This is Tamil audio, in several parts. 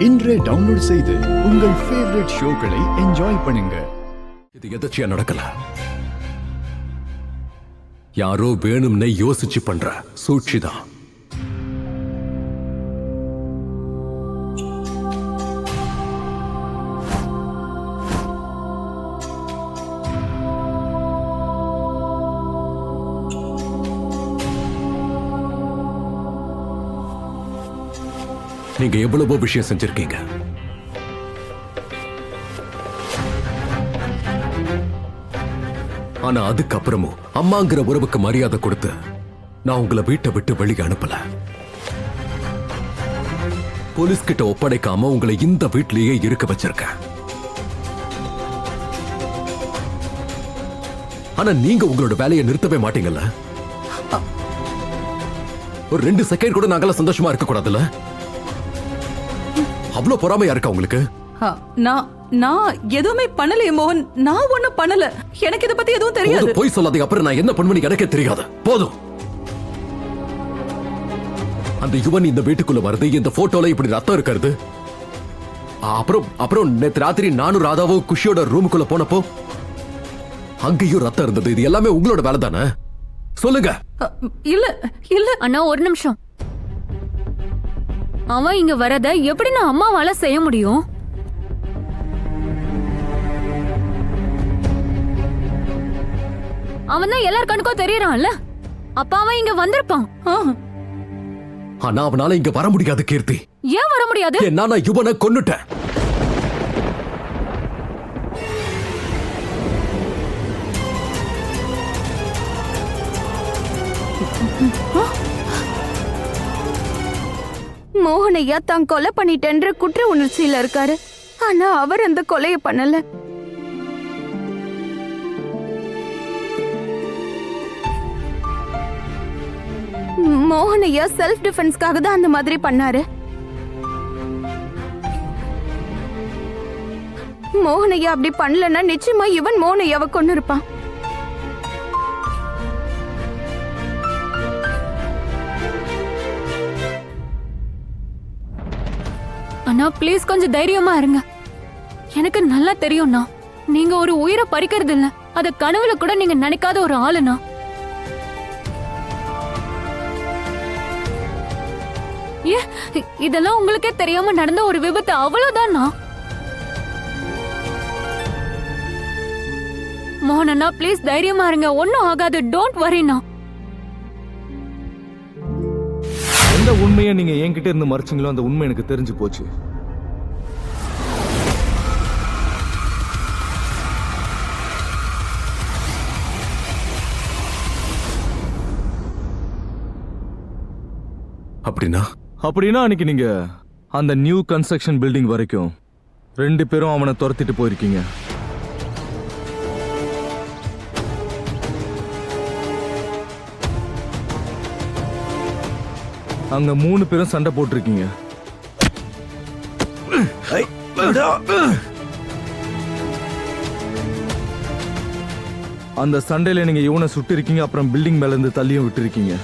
இன்றே டவுன்லோட் செய்து உங்கள் ஃபேவரட் ஷோக்களை என்ஜாய் பண்ணுங்க. இது எதாச்சியா நடக்கல. யாரோ வேணும்னே யோசிச்சு பண்ற சூழ்ச்சிதான். நீங்க எவ்வளவோ விஷயம் செஞ்சிருக்கீங்க. ஆனா அதுக்கப்புறமும் அம்மாங்கிற உறவுக்கு மரியாதை கொடுத்து நான் உங்களை வீட்டை விட்டு வெளியே அனுப்பல. போலீஸ் கிட்ட ஒப்படைக்காம உங்களை இந்த வீட்டிலேயே இருக்க வச்சிருக்கேன். ஆனா நீங்க உங்களோட வேலையை நிறுத்தவே மாட்டீங்கல்ல. ஒரு 2 செகண்ட் கூட நாங்கெல்லாம் சந்தோஷமா இருக்க கூடாதுல்ல? அவ்வளவு பொறாமையா இருக்கா உங்களுக்கு? நான் எதுவுமே பண்ணலையே மோகன். நான் ஒண்ணும் பண்ணல. எனக்கு இத பத்தி எதுவும் தெரியாது. போய் சொல்லாதீங்க. அப்புறம் நான் என்ன பண்ணுவேன்னு எனக்கே தெரியாது. போதும். அந்த யுவன் இந்த வீட்டுக்குள்ள வருது, இந்த போட்டோல இப்படி ரத்தம் இருக்கிறது. அப்புறம் நேத்து ராத்திரி நானும் ராதாவும் குஷியோட ரூமுக்குள்ள போனப்போ அங்கேயும் ரத்தம் இருந்தது. இது எல்லாமே உங்களோட வேலை தானே? சொல்லுங்க. இல்ல இல்ல அண்ணா, ஒரு நிமிஷம். அவன் இங்க வரத எப்படி நான் அம்மாவால செய்ய முடியும்? அவன் தான் எல்லார் கண்ணுக்கும் தெரியறான்ல. அப்ப அவன் இங்க வந்திருப்பான். ஆனா அவனால இங்க வர முடியாது கீர்த்தி. ஏன் வர முடியாது? நான் யுவனை கொன்னுட்டேன். மோகனையா தான் கொலை பண்ணிட்டேன்ற குற்ற உணர்ச்சியில இருக்காரு. ஆனா அவர் அந்த கொலைய பண்ணல. மோகனையா செல்ஃப் டிஃபென்ஸ்க்காக தான் அந்த மாதிரி பண்ணாரு. மோகனையா அப்படி பண்ணலன்னா நிச்சயமா இவன் மோகனையாவை கொண்டு இருப்பான். அண்ணா, ப்ளீஸ் கொஞ்சம் தைரியமா இருங்க. எனக்கு நல்லா தெரியும்ண்ணா, நீங்க ஒரு உயிரை பறிக்கிறது இல்ல. அத கனவுல கூட நீங்க நினைக்காத ஒரு ஆளுண்ணா. இதெல்லாம் உங்களுக்கே தெரியாம நடந்த ஒரு விபத்து, அவ்வளவுதானா? மோகன் அண்ணா, ப்ளீஸ் தைரியமா இருங்க. ஒன்னும் ஆகாது. டோன்ட் வரிண்ணா. எந்த உண்மையை நீங்க என்கிட்ட இருந்து மறைச்சிங்களோ அந்த உண்மை எனக்கு தெரிஞ்சு போச்சு. அப்படின்னா அன்னைக்கு நீங்க அந்த நியூ கன்ஸ்ட்ரக்ஷன் பில்டிங் வரைக்கும் 2 பேரும் அவனை துரத்திட்டு போயிருக்கீங்க. அங்க 3 பேரும் சண்டை போட்டிருக்கீங்க. அந்த சண்டையில நீங்க இவனை சுட்டு இருக்கீங்க. அப்புறம் பில்டிங் மேல இருந்து தள்ளியும் விட்டு இருக்கீங்க.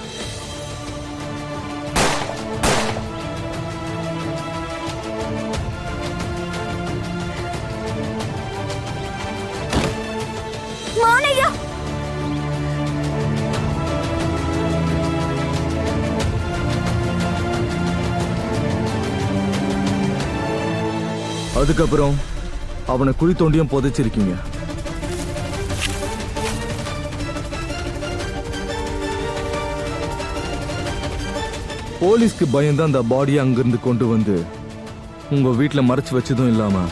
அதுக்கப்புறம் அவனை குழி தோண்டியும் புதைச்சிருக்கீங்க. போலீஸ்க்கு பயந்து அந்த பாடியை அங்கிருந்து கொண்டு வந்து உங்க வீட்டுல மறைச்சு வச்சதும் இல்லாம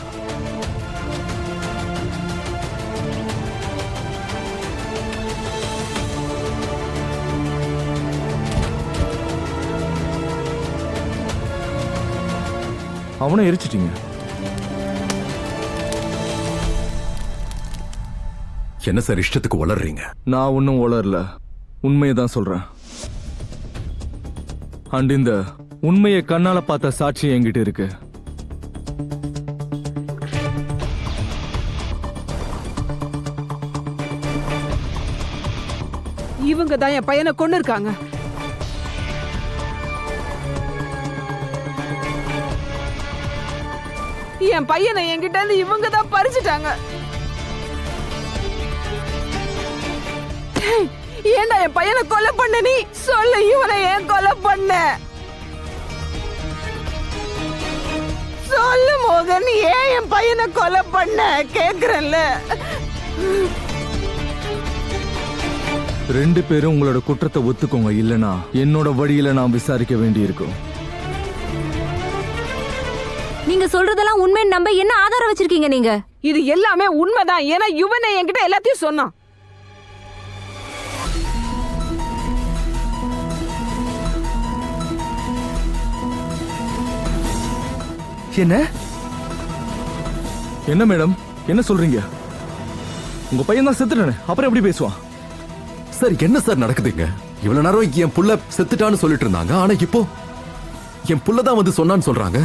அவனை எரிச்சிட்டீங்க. என்ன சார் இஷ்டத்துக்கு வளர்றீங்க? நான் ஒன்னும் வளரல, உண்மையை தான் சொல்றேன். அண்ட் இந்த உண்மையை கண்ணால பார்த்த சாட்சி என்கிட்ட இருக்கு. இவங்க தான் என் பையனை கொண்டு இருக்காங்க. என் பையனை என்கிட்ட இருந்து இவங்க தான் பறிச்சுட்டாங்க. ஏன்டா என் பையனை கொலை பண்ண? நீ சொல்லு, இவனை ஏன் கொலை பண்ண? சொல்லு மோகன், ஏன் என் பையனை கொலை பண்ண கேக்குறேன்ல. ரெண்டு பேரும் உங்களோட குற்றத்தை ஒத்துக்கோங்க, இல்லனா என்னோட வழியில நான் விசாரிக்க வேண்டியிருக்கும். நீங்க சொல்றதெல்லாம் உண்மைன்னு நம்ப என்ன ஆதாரம் வச்சிருக்கீங்க நீங்க? இது எல்லாமே உண்மைதான். ஏன்னா யுவனை என்கிட்ட எல்லாத்தையும் சொன்னான். என்ன என்ன மேடம், என்ன சொல்றீங்க? உங்க பையன் தான் செத்துட்டானே, அப்புறம் எப்படி பேசுவான்? சார் என்ன சார் நடக்குதுங்க? இவ்வளவு நேரம் என் புள்ள செத்துட்டான்னு சொல்லிட்டு இருந்தாங்க, ஆனா இப்போ என் புள்ள தான் வந்து சொன்னான்னு சொல்றாங்க.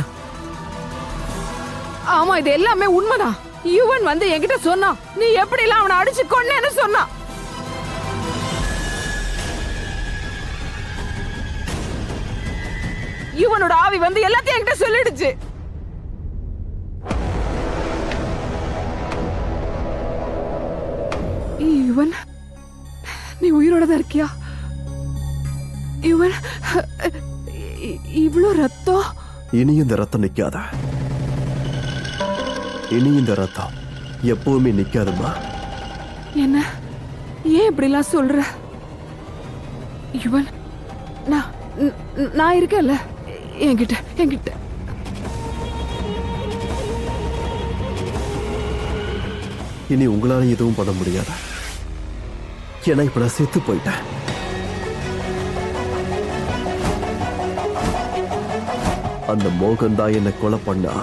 ஆமா, இது எல்லாமே உண்மைதான். யுவன் வந்து என்கிட்ட சொன்னான், நீ எப்படி எல்லாம் அவனை அடிச்சு கொன்னேன்னு சொன்னான். யுவனோட ஆவி வந்து எல்லாத்தையும் என்கிட்ட சொல்லிடுச்சு. யுவன், நீ உயிரோட தான் இருக்கியா? யுவன், இவ்வளோ ரத்தம். இனி இந்த ரத்தம் நிக்காத. இனி இந்த ரத்தம் எப்பவுமே நிக்காதுமா. என்ன ஏன் இப்படிலாம் சொல்ற? யுவன், நான் இருக்கேன்ல என்கிட்ட. இனி உங்களால எதுவும் பண்ண முடியாது. ஏன்னா இப்ப நான் செத்து போயிட்டேன். அந்த மோகன் தான் என்னை கொலை பண்ணா.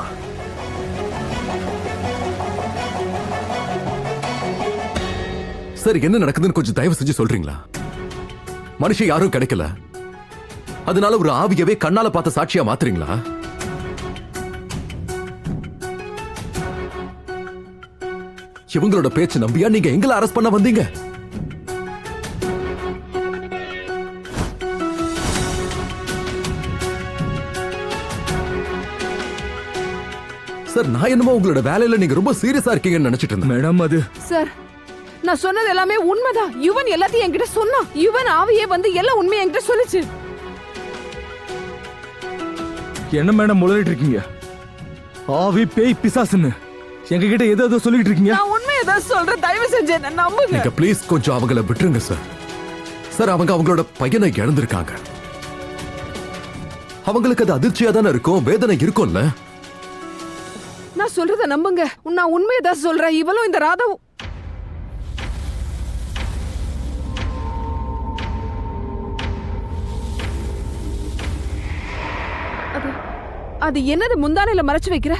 சார் என்ன நடக்குதுன்னு கொஞ்சம் தயவு செஞ்சு சொல்றீங்களா? மனுஷன் யாரும் கிடைக்கல, அதனால ஒரு ஆவியவே கண்ணால பார்த்த சாட்சியா மாத்துறீங்களா? இவங்களோட பேச்சு நம்பியா நீங்க எங்களை அரெஸ்ட் பண்ண வந்தீங்க? சார் நான் என்னமோ உங்களோட வேலையில நீங்க ரொம்ப சீரியஸா இருக்கீங்கன்னு நினைச்சிட்டு இருந்தேன். மேடம் அது சார், நான் சொன்னது எல்லாமே உண்மைதான். யுவன் எல்லாத்தையும் என்கிட்ட சொன்னான். யுவன் ஆவியே வந்து எல்லாம் உண்மையை என்கிட்ட சொல்லுச்சு. என்ன மேடம் முளையிட்டு இருக்கீங்க? ஆவி பேய் பிசாசுன்னு எங்க கிட்ட ஏதோ சொல்லிட்டு இருக்கீங்க. நான் உண்மையை தான் சொல்றேன், தயவு செஞ்சு என்ன நம்புங்க. நீங்க ப்ளீஸ் கொஞ்சம் அவங்கள விட்டுருங்க சார். சார் அவங்க அவங்களோட பையனை இழந்திருக்காங்க. அவங்களுக்கு அது அதிர்ச்சியா தானே இருக்கும், வேதனை இருக்கும்ல. நான் சொல்றத நம்புங்க, நான் உண்மையை தான் சொல்றேன். இவளும் இந்த ராதாவும் அது என்னது முந்தானையில மறைச்சு வைக்கிற?